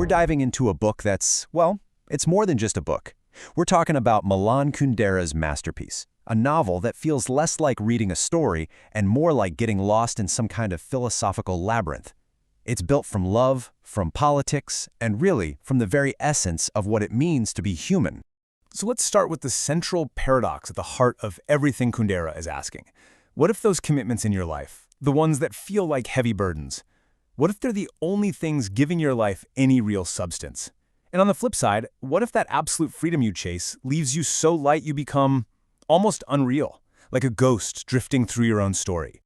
diving into a book that's, well, it's more than just a book. We're talking about Milan Kundera's masterpiece, a novel that feels less like reading a story and more like getting lost in some kind of philosophical labyrinth. It's built from love, from politics, and really from the very essence of what it means to be human. So let's start with the central paradox at the heart of everything Kundera is asking. What if those commitments in your life, the ones that feel like heavy burdens, what if they're the only things giving your life any real substance? And on the flip side, what if that absolute freedom you chase leaves you so light you become almost unreal, like a ghost drifting through your own story?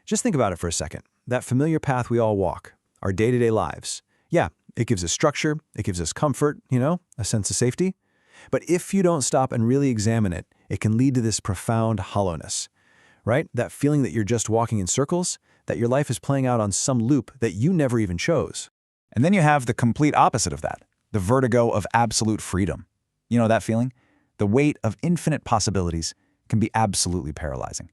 Just think about it for a second. That familiar path we all walk, our day-to-day lives. Yeah, it gives us structure, it gives us comfort, a sense of safety. But if you don't stop and really examine it, it can lead to this profound hollowness, right? That feeling that you're just walking in circles, that your life is playing out on some loop that you never even chose. And then you have the complete opposite of that, the vertigo of absolute freedom. You know that feeling? The weight of infinite possibilities can be absolutely paralyzing.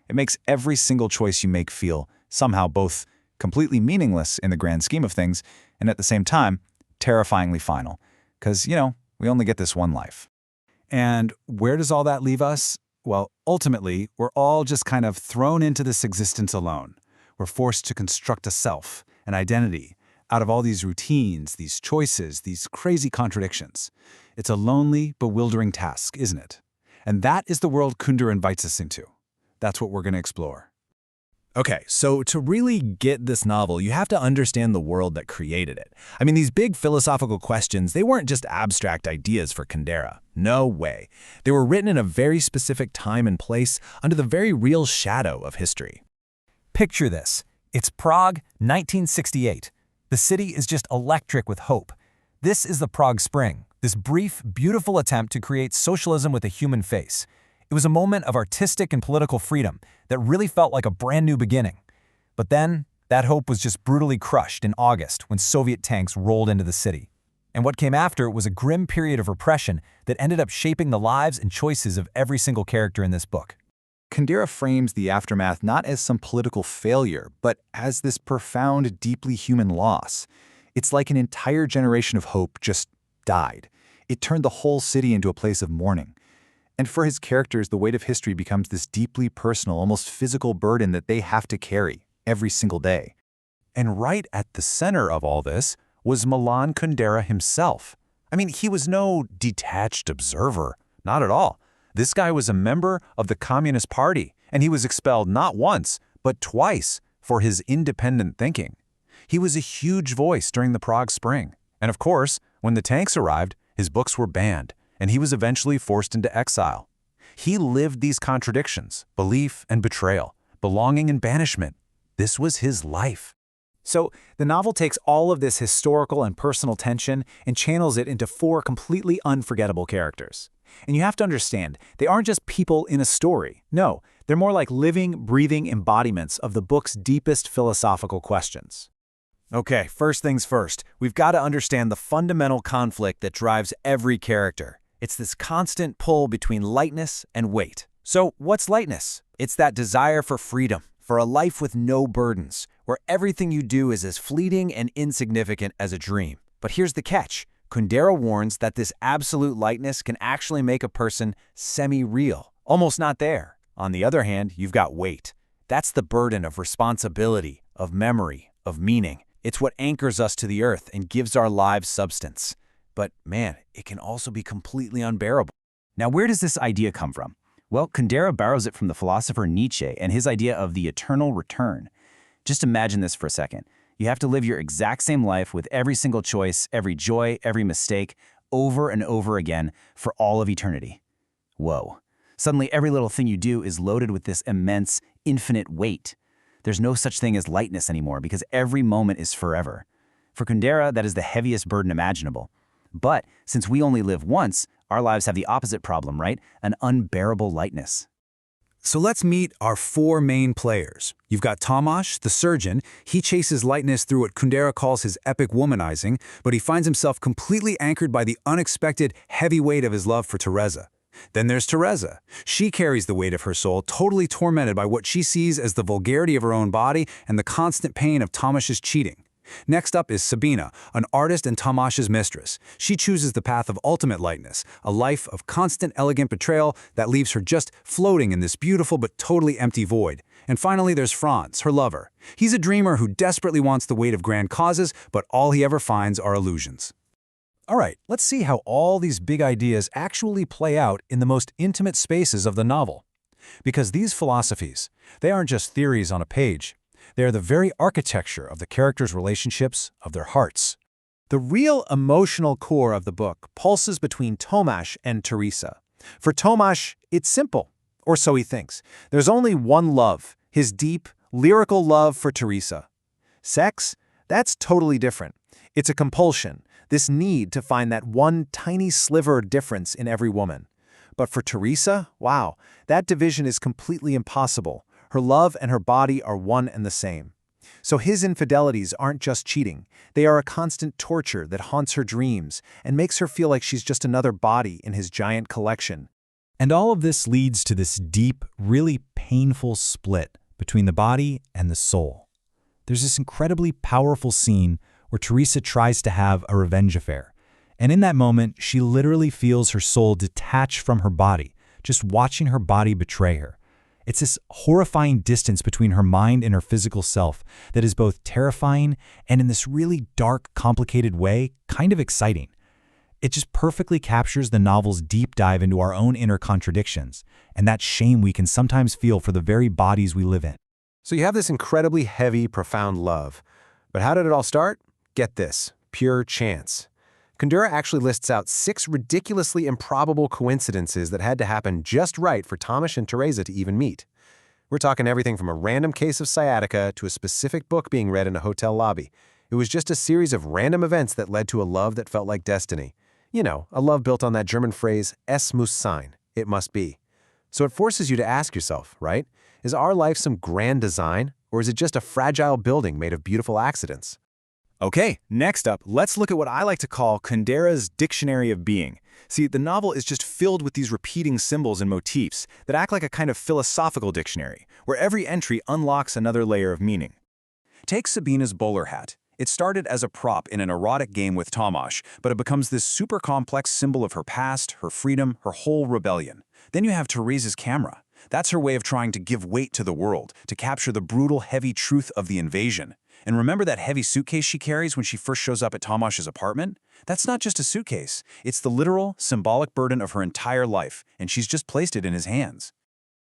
It makes every single choice you make feel somehow both completely meaningless in the grand scheme of things and at the same time terrifyingly final. Because, we only get this one life. And where does all that leave us? Well, ultimately, we're all just kind of thrown into this existence alone. We're forced to construct a self, an identity, out of all these routines, these choices, these crazy contradictions. It's a lonely, bewildering task, isn't it? And that is the world Kundera invites us into. That's what we're going to explore. Okay, so to really get this novel, you have to understand the world that created it. I mean, these big philosophical questions, they weren't just abstract ideas for Kundera. No way. They were written in a very specific time and place under the very real shadow of history. Picture this. It's Prague, 1968. The city is just electric with hope. This is the Prague Spring, this brief, beautiful attempt to create socialism with a human face. It was a moment of artistic and political freedom that really felt like a brand new beginning. But then, that hope was just brutally crushed in August when Soviet tanks rolled into the city. And what came after was a grim period of repression that ended up shaping the lives and choices of every single character in this book. Kundera frames the aftermath not as some political failure, but as this profound, deeply human loss. It's like an entire generation of hope just died. It turned the whole city into a place of mourning. And for his characters, the weight of history becomes this deeply personal, almost physical burden that they have to carry every single day. And right at the center of all this was Milan Kundera himself. I mean, he was no detached observer, not at all. This guy was a member of the Communist Party, and he was expelled not once, but twice for his independent thinking. He was a huge voice during the Prague Spring. And of course, when the tanks arrived, his books were banned, and he was eventually forced into exile. He lived these contradictions, belief and betrayal, belonging and banishment. This was his life. So the novel takes all of this historical and personal tension and channels it into 4 completely unforgettable characters. And you have to understand, they aren't just people in a story. No, they're more like living, breathing embodiments of the book's deepest philosophical questions. Okay, first things first, we've got to understand the fundamental conflict that drives every character. It's this constant pull between lightness and weight. So what's lightness? It's that desire for freedom, for a life with no burdens, where everything you do is as fleeting and insignificant as a dream. But here's the catch. Kundera warns that this absolute lightness can actually make a person semi-real, almost not there. On the other hand, you've got weight. That's the burden of responsibility, of memory, of meaning. It's what anchors us to the earth and gives our lives substance. But man, it can also be completely unbearable. Now, where does this idea come from? Well, Kundera borrows it from the philosopher Nietzsche and his idea of the eternal return. Just imagine this for a second. You have to live your exact same life with every single choice, every joy, every mistake, over and over again for all of eternity. Whoa. Suddenly, every little thing you do is loaded with this immense, infinite weight. There's no such thing as lightness anymore because every moment is forever. For Kundera, that is the heaviest burden imaginable. But since we only live once, our lives have the opposite problem, right? An unbearable lightness. So let's meet our 4 main players. You've got Tomasz, the surgeon. He chases lightness through what Kundera calls his epic womanizing, but he finds himself completely anchored by the unexpected heavy weight of his love for Teresa. Then there's Teresa. She carries the weight of her soul, totally tormented by what she sees as the vulgarity of her own body and the constant pain of Tomasz's cheating. Next up is Sabina, an artist and Tamash's mistress. She chooses the path of ultimate lightness, a life of constant elegant betrayal that leaves her just floating in this beautiful but totally empty void. And finally there's Franz, her lover. He's a dreamer who desperately wants the weight of grand causes, but all he ever finds are illusions. All right, let's see how all these big ideas actually play out in the most intimate spaces of the novel. Because these philosophies, they aren't just theories on a page. They are the very architecture of the characters' relationships, of their hearts. The real emotional core of the book pulses between Tomasz and Teresa. For Tomasz, it's simple, or so he thinks. There's only one love, his deep, lyrical love for Teresa. Sex? That's totally different. It's a compulsion, this need to find that one tiny sliver difference in every woman. But for Teresa, wow, that division is completely impossible. Her love and her body are one and the same. So his infidelities aren't just cheating. They are a constant torture that haunts her dreams and makes her feel like she's just another body in his giant collection. And all of this leads to this deep, really painful split between the body and the soul. There's this incredibly powerful scene where Teresa tries to have a revenge affair. And in that moment, she literally feels her soul detach from her body, just watching her body betray her. It's this horrifying distance between her mind and her physical self that is both terrifying and, in this really dark, complicated way, kind of exciting. It just perfectly captures the novel's deep dive into our own inner contradictions and that shame we can sometimes feel for the very bodies we live in. So you have this incredibly heavy, profound love. But how did it all start? Get this, pure chance. Kundera actually lists out 6 ridiculously improbable coincidences that had to happen just right for Tomasz and Teresa to even meet. We're talking everything from a random case of sciatica to a specific book being read in a hotel lobby. It was just a series of random events that led to a love that felt like destiny. You know, a love built on that German phrase, es muss sein, it must be. So it forces you to ask yourself, right? Is our life some grand design, or is it just a fragile building made of beautiful accidents? Okay, next up, let's look at what I like to call Kundera's Dictionary of Being. See, the novel is just filled with these repeating symbols and motifs that act like a kind of philosophical dictionary, where every entry unlocks another layer of meaning. Take Sabina's bowler hat. It started as a prop in an erotic game with Tomasz, but it becomes this super complex symbol of her past, her freedom, her whole rebellion. Then you have Teresa's camera. That's her way of trying to give weight to the world, to capture the brutal, heavy truth of the invasion. And remember that heavy suitcase she carries when she first shows up at Tomasz's apartment? That's not just a suitcase. It's the literal, symbolic burden of her entire life, and she's just placed it in his hands.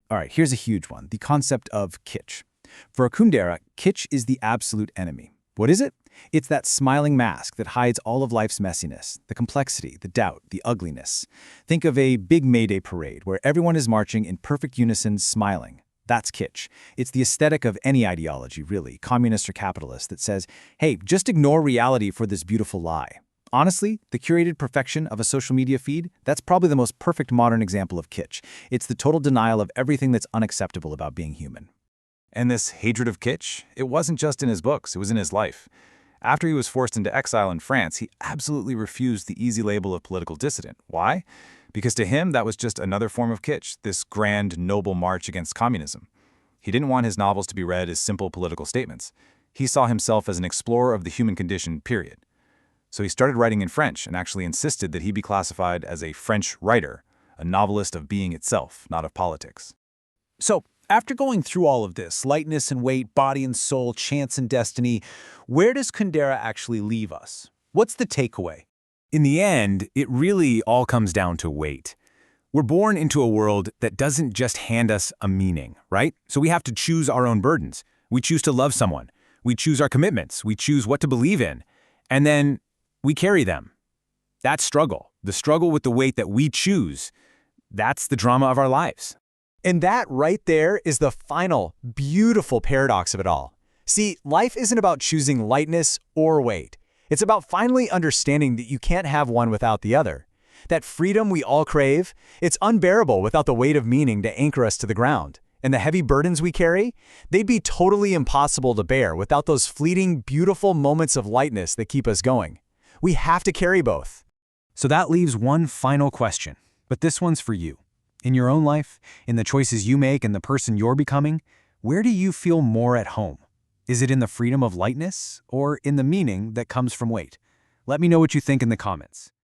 All right, here's a huge one, the concept of kitsch. For Kundera, kitsch is the absolute enemy. What is it? It's that smiling mask that hides all of life's messiness, the complexity, the doubt, the ugliness. Think of a big May Day parade where everyone is marching in perfect unison, smiling. That's kitsch. It's the aesthetic of any ideology, really, communist or capitalist, that says, hey, just ignore reality for this beautiful lie. Honestly, the curated perfection of a social media feed, that's probably the most perfect modern example of kitsch. It's the total denial of everything that's unacceptable about being human. And this hatred of kitsch, it wasn't just in his books, it was in his life. After he was forced into exile in France, he absolutely refused the easy label of political dissident. Why? Because to him, that was just another form of kitsch, this grand, noble march against communism. He didn't want his novels to be read as simple political statements. He saw himself as an explorer of the human condition, period. So he started writing in French and actually insisted that he be classified as a French writer, a novelist of being itself, not of politics. So, after going through all of this, lightness and weight, body and soul, chance and destiny, where does Kundera actually leave us? What's the takeaway? In the end, it really all comes down to weight. We're born into a world that doesn't just hand us a meaning, right? So we have to choose our own burdens. We choose to love someone. We choose our commitments. We choose what to believe in. And then we carry them. That struggle, the struggle with the weight that we choose, that's the drama of our lives. And that right there is the final, beautiful paradox of it all. See, life isn't about choosing lightness or weight. It's about finally understanding that you can't have one without the other. That freedom we all crave, it's unbearable without the weight of meaning to anchor us to the ground. And the heavy burdens we carry, they'd be totally impossible to bear without those fleeting, beautiful moments of lightness that keep us going. We have to carry both. So that leaves one final question, but this one's for you. In your own life, in the choices you make and the person you're becoming, where do you feel more at home? Is it in the freedom of lightness or in the meaning that comes from weight? Let me know what you think in the comments.